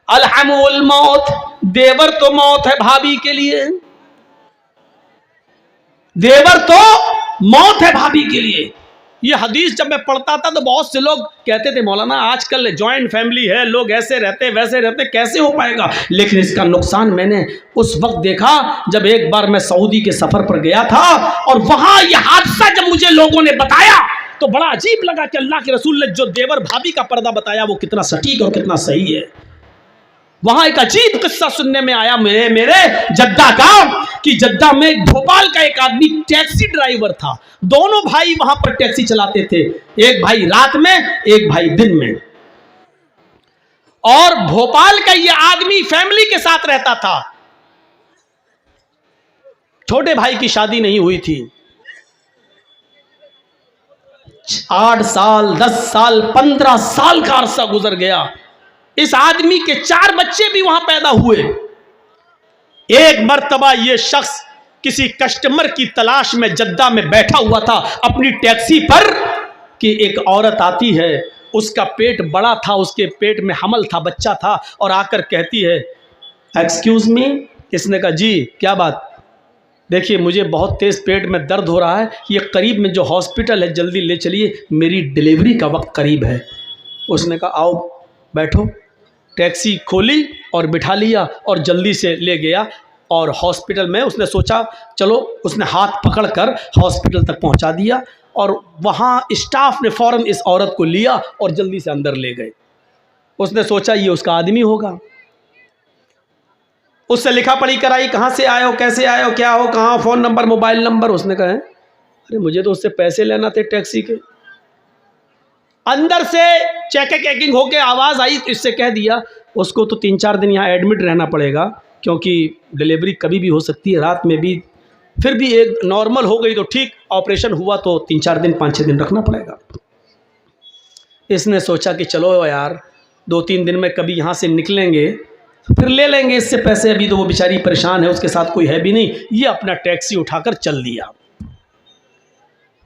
अलहमुल मौत, देवर तो मौत है भाभी के लिए, देवर तो मौत है भाभी के लिए। ये हदीस जब मैं पढ़ता था तो बहुत से लोग कहते थे मौलाना आजकल जॉइंट फैमिली है, लोग ऐसे रहते वैसे रहते, कैसे हो पाएगा। लेकिन इसका नुकसान मैंने उस वक्त देखा जब एक बार मैं सऊदी के सफर पर गया था और वहां ये हादसा जब मुझे लोगों ने बताया तो बड़ा अजीब लगा कि अल्लाह के रसूल ने जो देवर भाभी का पर्दा बताया वो कितना सटीक और कितना सही है। वहां एक अजीब किस्सा सुनने में आया मेरे जद्दा का, कि जद्दा में भोपाल का एक आदमी टैक्सी ड्राइवर था। दोनों भाई वहां पर टैक्सी चलाते थे, एक भाई रात में एक भाई दिन में। और भोपाल का ये आदमी फैमिली के साथ रहता था, छोटे भाई की शादी नहीं हुई थी। 8 साल 10 साल 15 साल का अरसा गुजर गया। इस आदमी के 4 बच्चे भी वहां पैदा हुए। एक मर्तबा यह शख्स किसी कस्टमर की तलाश में जद्दा में बैठा हुआ था अपनी टैक्सी पर कि एक औरत आती है, उसका पेट बड़ा था, उसके पेट में हमल था, बच्चा था, और आकर कहती है एक्सक्यूज मी। इसने कहा जी क्या बात, देखिए मुझे बहुत तेज पेट में दर्द हो रहा है, ये करीब में जो हॉस्पिटल है जल्दी ले चलिए, मेरी डिलीवरी का वक्त करीब है। उसने कहा आओ बैठो। टैक्सी खोली और बिठा लिया और जल्दी से ले गया और हॉस्पिटल में उसने सोचा चलो, उसने हाथ पकड़कर हॉस्पिटल तक पहुंचा दिया और वहां स्टाफ ने फौरन इस औरत को लिया और जल्दी से अंदर ले गए। उसने सोचा ये उसका आदमी होगा, उससे लिखा पढ़ी कराई, कहाँ से आए हो, कैसे आए हो, क्या हो, कहाँ, फ़ोन नंबर, मोबाइल नंबर। उसने कहा अरे मुझे तो उससे पैसे लेना थे टैक्सी के। अंदर से चेकिंग होके आवाज़ आई तो इससे कह दिया उसको तो 3-4 दिन यहाँ एडमिट रहना पड़ेगा क्योंकि डिलीवरी कभी भी हो सकती है, रात में भी। फिर भी एक नॉर्मल हो गई तो ठीक, ऑपरेशन हुआ तो 3-4 दिन 5-6 दिन रखना पड़ेगा। इसने सोचा कि चलो यार 2-3 दिन में कभी यहाँ से निकलेंगे फिर ले लेंगे इससे पैसे, अभी तो वो बेचारी परेशान है, उसके साथ कोई है भी नहीं। ये अपना टैक्सी उठाकर चल दिया।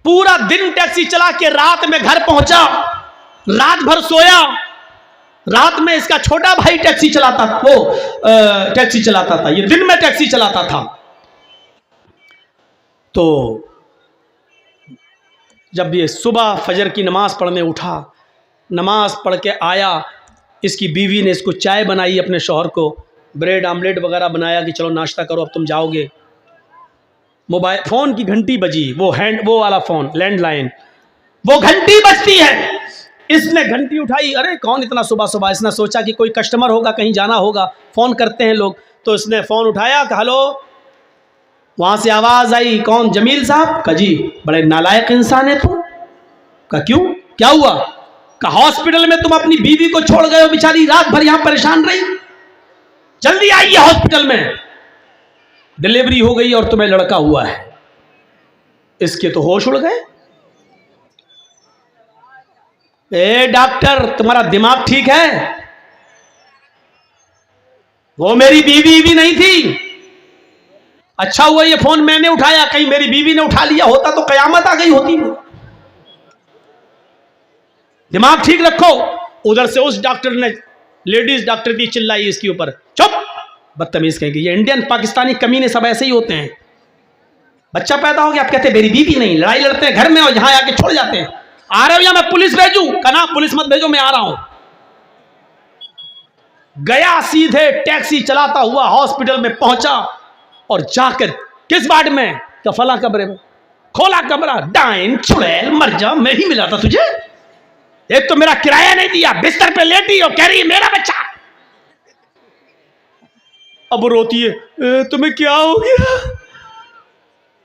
पूरा दिन टैक्सी चला के रात में घर पहुंचा, रात भर सोया। रात में इसका छोटा भाई टैक्सी चलाता था, वो टैक्सी चलाता था, ये दिन में टैक्सी चलाता था। तो जब ये सुबह फजर की नमाज पढ़ने उठा, नमाज पढ़ के आया, इसकी बीवी ने इसको चाय बनाई, अपने शौहर को ब्रेड आमलेट वगैरह बनाया कि चलो नाश्ता करो अब तुम जाओगे। मोबाइल फ़ोन की घंटी बजी, वो वाला फ़ोन लैंडलाइन, वो घंटी बजती है। इसने घंटी उठाई, अरे कौन इतना सुबह सुबह। इसने सोचा कि कोई कस्टमर होगा, कहीं जाना होगा, फ़ोन करते हैं लोग। तो इसने फ़ोन उठाया, कहा हेलो। वहाँ से आवाज़ आई कौन, जमील साहब। कहा जी बड़े नालायक इंसान है तुम। कहा क्यों, क्या हुआ। कहा हॉस्पिटल में तुम अपनी बीवी को छोड़ गए हो, बेचारी रात भर यहाँ परेशान रही, जल्दी आइए हॉस्पिटल में, डिलीवरी हो गई और तुम्हें लड़का हुआ है। इसके तो होश उड़ गए। ए डॉक्टर तुम्हारा दिमाग ठीक है, वो मेरी बीवी भी नहीं थी। अच्छा हुआ ये फोन मैंने उठाया, कहीं मेरी बीवी ने उठा लिया होता तो कयामत आ गई होती। दिमाग ठीक रखो। उधर से उस डॉक्टर ने, लेडीज डॉक्टर भी चिल्लाई इसके ऊपर, चुप बदतमीज कहेंगे। ये इंडियन पाकिस्तानी कमीने सब ऐसे ही होते हैं। बच्चा पैदा हो गया, आप कहते हैं मेरी बीवी नहीं, लड़ाई लड़ते हैं घर में और यहां आके छोड़ जाते हैं। आ रहे हो या मैं पुलिस भेजूं। कहना पुलिस मत भेजो, मैं आ रहा हूं। गया सीधे टैक्सी चलाता हुआ हॉस्पिटल में पहुंचा और जाकर किस वार्ड में, तो फला कमरे में। खोला कमरा, डाइन चुड़ैल मर जा, मैं ही मिला था तुझे। एक तो मेरा किराया नहीं दिया, बिस्तर पे लेटी और कह रही है मेरा बच्चा। अब रोती है, तुम्हें क्या हो गया।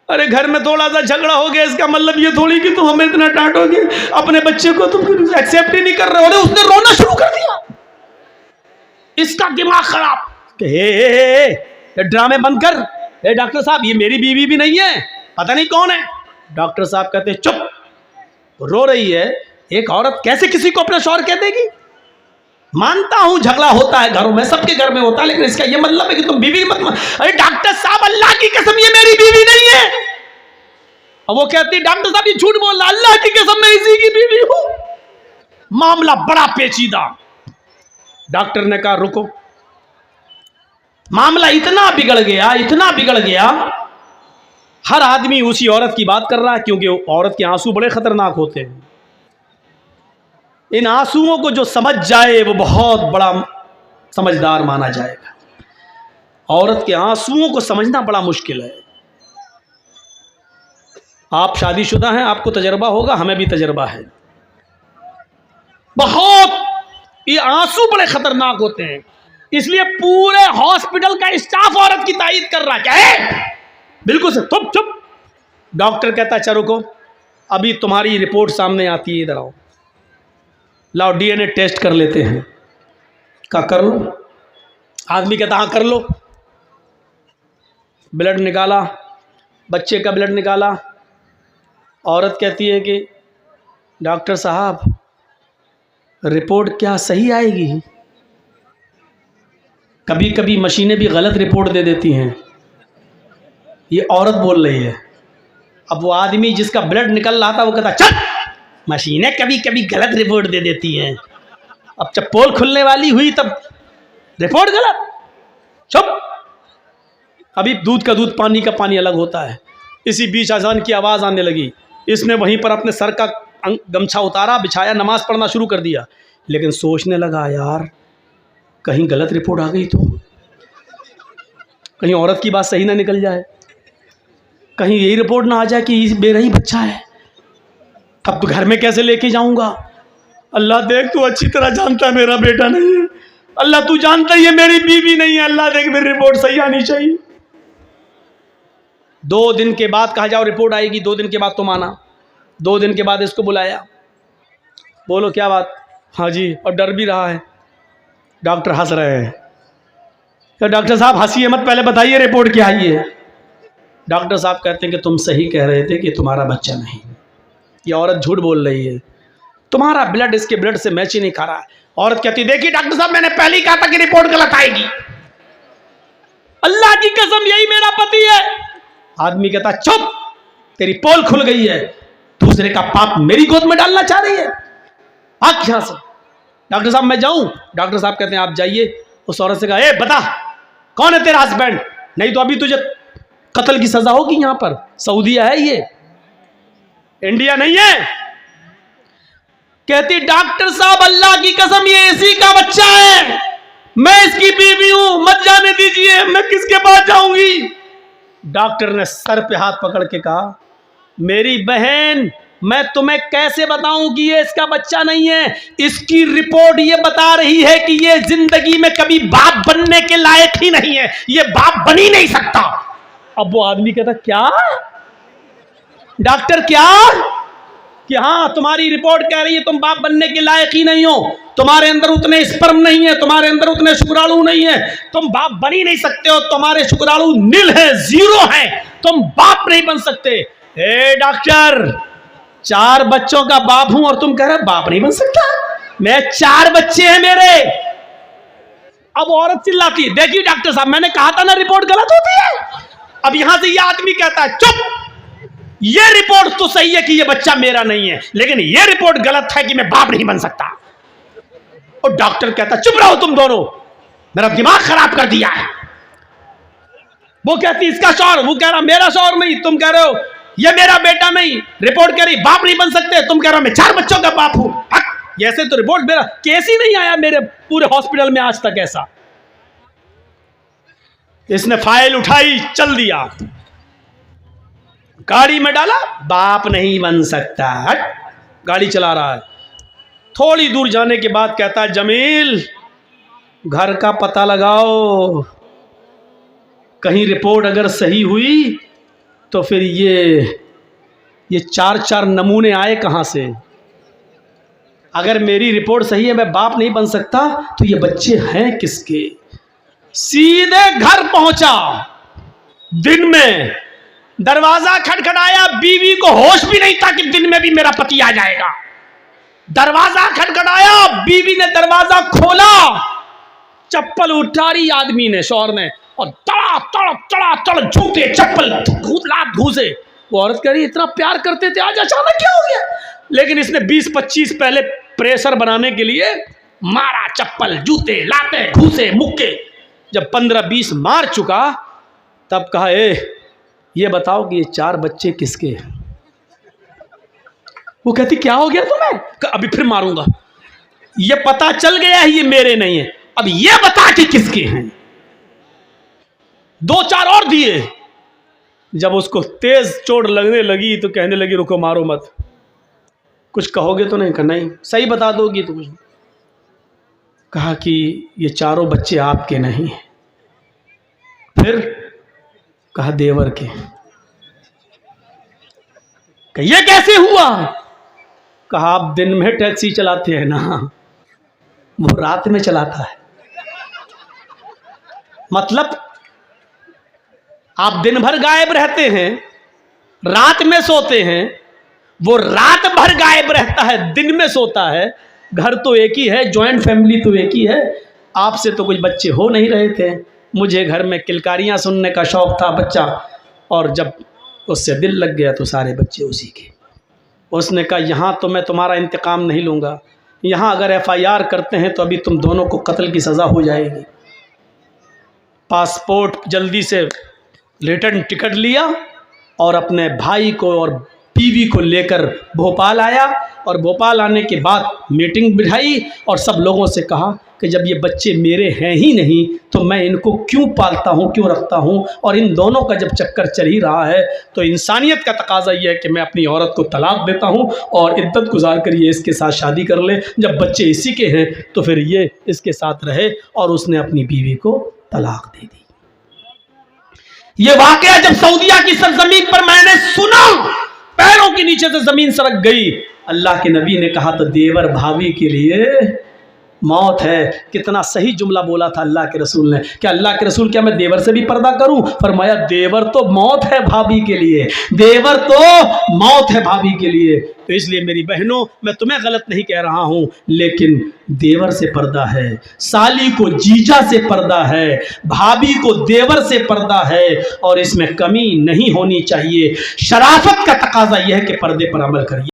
अरे घर में थोड़ा सा झगड़ा हो गया, इसका मतलब ये थोड़ी कि तुम हमें इतना डांटोगे, अपने बच्चे को तुम एक्सेप्ट ही नहीं कर रहे हो। उसने रोना शुरू कर दिया, इसका दिमाग खराब। हे ड्रामे बंद कर। हे डॉक्टर साहब ये मेरी बीवी भी नहीं है, पता नहीं कौन है। डॉक्टर साहब कहते चुप, रो रही है। एक औरत कैसे किसी को अपना शौहर कह देगी। मानता हूं झगड़ा होता है घरों में, सबके घर में होता है, लेकिन इसका ये मतलब है कि तुम बीवी मत। अरे डॉक्टर साहब अल्लाह की कसम ये मेरी बीवी नहीं है। अब वो कहती डॉक्टर साहब ये झूठ बोल रहा, अल्लाह की कसम मैं इसी की बीवी हूं। मामला बड़ा पेचीदा। डॉक्टर ने कहा रुको, मामला इतना बिगड़ गया, इतना बिगड़ गया, हर आदमी उसी औरत की बात कर रहा है, क्योंकि औरत के आंसू बड़े खतरनाक होते हैं। इन आंसुओं को जो समझ जाए वो बहुत बड़ा समझदार माना जाएगा। औरत के आंसुओं को समझना बड़ा मुश्किल है। आप शादीशुदा हैं, आपको तजर्बा होगा, हमें भी तजर्बा है। बहुत ये आंसू बड़े खतरनाक होते हैं, इसलिए पूरे हॉस्पिटल का स्टाफ औरत की तारीफ कर रहा। क्या है? बिल्कुल से चुप चुप। डॉक्टर कहता चलो को अभी तुम्हारी रिपोर्ट सामने आती है, इधर आओ, लाओ डीएनए टेस्ट कर लेते हैं। क्या कर लो? आदमी कहता हाँ कर लो। ब्लड निकाला, बच्चे का ब्लड निकाला। औरत कहती है कि डॉक्टर साहब रिपोर्ट क्या सही आएगी? कभी कभी मशीनें भी गलत रिपोर्ट दे देती हैं। ये औरत बोल रही है। अब वो आदमी जिसका ब्लड निकल रहा था वो कहता चल, मशीनें कभी कभी गलत रिपोर्ट दे देती हैं। अब जब पोल खुलने वाली हुई तब रिपोर्ट गलत। चुप। अभी दूध का दूध, पानी का पानी अलग होता है। इसी बीच अजान की आवाज़ आने लगी। इसने वहीं पर अपने सर का गमछा उतारा, बिछाया, नमाज पढ़ना शुरू कर दिया। लेकिन सोचने लगा यार कहीं गलत रिपोर्ट आ गई तो, कहीं औरत की बात सही ना निकल जाए, कहीं यही रिपोर्ट ना आ जाए कि मेरा ही बच्चा है। अब तो घर में कैसे लेके जाऊंगा? अल्लाह देख तू अच्छी तरह जानता है मेरा बेटा नहीं है। अल्लाह तू जानता ही है मेरी बीवी नहीं है। अल्लाह देख मेरी रिपोर्ट सही आनी चाहिए। 2 दिन के बाद कहा जाओ रिपोर्ट आएगी, 2 दिन के बाद तुम आना। 2 दिन के बाद इसको बुलाया। बोलो क्या बात? हाँ जी। और डर भी रहा है। डॉक्टर हंस रहे हैं। तो डॉक्टर साहब हंसिए मत, पहले बताइए रिपोर्ट क्या आई है। डॉक्टर साहब कहते हैं कि तुम सही कह रहे थे कि तुम्हारा बच्चा नहीं। ये औरत झूठ बोल रही है, तुम्हारा ब्लड इसके ब्लड से मैच ही नहीं खा रहा है। औरत कहती देखिए डॉक्टर साहब मैंने पहले ही कहा था कि रिपोर्ट गलत आएगी। अल्लाह की कसम यही मेरा पति है। आदमी कहता चुप, तेरी पोल खुल गई है, दूसरे का पाप मेरी गोद में डालना चाह रही है, भाग यहां से। डॉक्टर साहब मैं जाऊं? डॉक्टर साहब कहते हैं आप जाइए। उस औरत से कहा ए बता कौन है तेरा हस्बैंड, नहीं तो अभी तुझे कत्ल की सजा होगी। यहां पर सऊदीया है, ये इंडिया नहीं है। कहती डॉक्टर साहब अल्लाह की कसम ये इसी का बच्चा है, मैं इसकी बीवी हूं, मत जाने दीजिए, मैं किसके पास जाऊंगी? डॉक्टर ने सर पे हाथ पकड़ के कहा मेरी बहन मैं तुम्हें कैसे बताऊं कि ये इसका बच्चा नहीं है? इसकी रिपोर्ट ये बता रही है कि ये जिंदगी में कभी बाप बनने के लायक ही नहीं है, ये बाप बन ही नहीं सकता। अब वो आदमी कहता क्या डॉक्टर क्या? कि हाँ तुम्हारी रिपोर्ट कह रही है तुम बाप बनने के लायक ही नहीं हो, तुम्हारे अंदर उतने स्पर्म नहीं है, तुम्हारे अंदर उतने शुक्राणु नहीं है, तुम बाप बन ही नहीं सकते हो, तुम्हारे शुक्राणु नील है, 0 है, तुम बाप नहीं बन सकते। हे डॉक्टर 4 बच्चों का बाप हूं और तुम कह रहे बाप नहीं बन सकता? मैं 4 बच्चे हैं मेरे। अब औरत चिल्लाती देखिए डॉक्टर साहब मैंने कहा था ना रिपोर्ट गलत होती है। अब यहां से ये आदमी कहता है चुप, ये रिपोर्ट तो सही है कि ये बच्चा मेरा नहीं है, लेकिन ये रिपोर्ट गलत है कि मैं बाप नहीं बन सकता। और डॉक्टर कहता चुप रहो तुम दोनों, मेरा दिमाग खराब कर दिया है। वो कहती इसका शौहर, वो कह रहा मेरा शौहर नहीं, तुम कह रहे हो ये मेरा बेटा नहीं, रिपोर्ट कह रही बाप नहीं बन सकते, तुम कह रहे हो मैं 4 बच्चों का बाप हूं। ऐसे तो रिपोर्ट मेरा केस ही नहीं आया मेरे पूरे हॉस्पिटल में आज तक ऐसा। इसने फाइल उठाई, चल दिया, गाड़ी में डाला, बाप नहीं बन सकता, हट, गाड़ी चला रहा है। थोड़ी दूर जाने के बाद कहता है जमील घर का पता लगाओ, कहीं रिपोर्ट अगर सही हुई तो फिर ये 4 नमूने आए कहां से? अगर मेरी रिपोर्ट सही है मैं बाप नहीं बन सकता तो ये बच्चे हैं किसके? सीधे घर पहुंचा, दिन में दरवाजा खटखटाया, बीवी को होश भी नहीं था कि दिन में भी मेरा पति आ जाएगा। दरवाजा खटखटाया, बीवी ने दरवाजा खोला, चप्पल उतारी आदमी ने, शौहर ने, और तड़ा तड़ा तड़ा तड़ जूते चप्पल घूसे। वो औरत कह रही इतना प्यार करते थे आज अचानक क्या हो गया? लेकिन इसने 20-25 पहले प्रेशर बनाने के लिए मारा, चप्पल जूते लाते घूसे मुक्के। जब 15-20 मार चुका तब कहा, ये बताओ कि ये 4 बच्चे किसके हैं? वो कहती क्या हो गया तुम्हें? अभी फिर मारूंगा। ये पता चल गया है ये मेरे नहीं है, अब ये बता कि किसके हैं। 2-4 और दिए। जब उसको तेज चोट लगने लगी तो कहने लगी रुको मारो मत, कुछ कहोगे तो नहीं? कहा नहीं, सही बता दोगी तो कुछ। कहा कि ये 4 बच्चे आपके नहीं हैं। फिर कहा देवर के। कहा ये कैसे हुआ? कहा आप दिन में टैक्सी चलाते हैं ना, वो रात में चलाता है। मतलब आप दिन भर गायब रहते हैं, रात में सोते हैं, वो रात भर गायब रहता है, दिन में सोता है। घर तो एक ही है, जॉइंट फैमिली तो एक ही है। आपसे तो कुछ बच्चे हो नहीं रहे थे। मुझे घर में किलकारियां सुनने का शौक था बच्चा, और जब उससे दिल लग गया तो सारे बच्चे उसी के। उसने कहा यहाँ तो मैं तुम्हारा इंतकाम नहीं लूँगा, यहाँ अगर FIR करते हैं तो अभी तुम दोनों को कत्ल की सज़ा हो जाएगी। पासपोर्ट जल्दी से रिटर्न टिकट लिया और अपने भाई को और बीवी को लेकर भोपाल आया, और भोपाल आने के बाद मीटिंग बिठाई और सब लोगों से कहा कि जब ये बच्चे मेरे हैं ही नहीं तो मैं इनको क्यों पालता हूँ, क्यों रखता हूँ, और इन दोनों का जब चक्कर चल ही रहा है तो इंसानियत का तकाजा ये है कि मैं अपनी औरत को तलाक देता हूँ और इद्दत गुजार कर ये इसके साथ शादी कर ले। जब बच्चे इसी के हैं तो फिर ये इसके साथ रहे, और उसने अपनी बीवी को तलाक दे दी। ये वाकया जब सऊदिया की सरजमीन पर मैंने सुना, पैरों के नीचे से जमीन सरक गई। अल्लाह के नबी ने कहा तो देवर भाभी के लिए मौत है। कितना सही जुमला बोला था अल्लाह के रसूल ने। क्या अल्लाह के रसूल, क्या मैं देवर से भी पर्दा करूं? फरमाया देवर तो मौत है भाभी के लिए, देवर तो मौत है भाभी के लिए। तो इसलिए मेरी बहनों, मैं तुम्हें गलत नहीं कह रहा हूं, लेकिन देवर से पर्दा है, साली को जीजा से पर्दा है, भाभी को देवर से पर्दा है, और इसमें कमी नहीं होनी चाहिए। शराफत का तकाजा यह है कि पर्दे पर अमल करिए।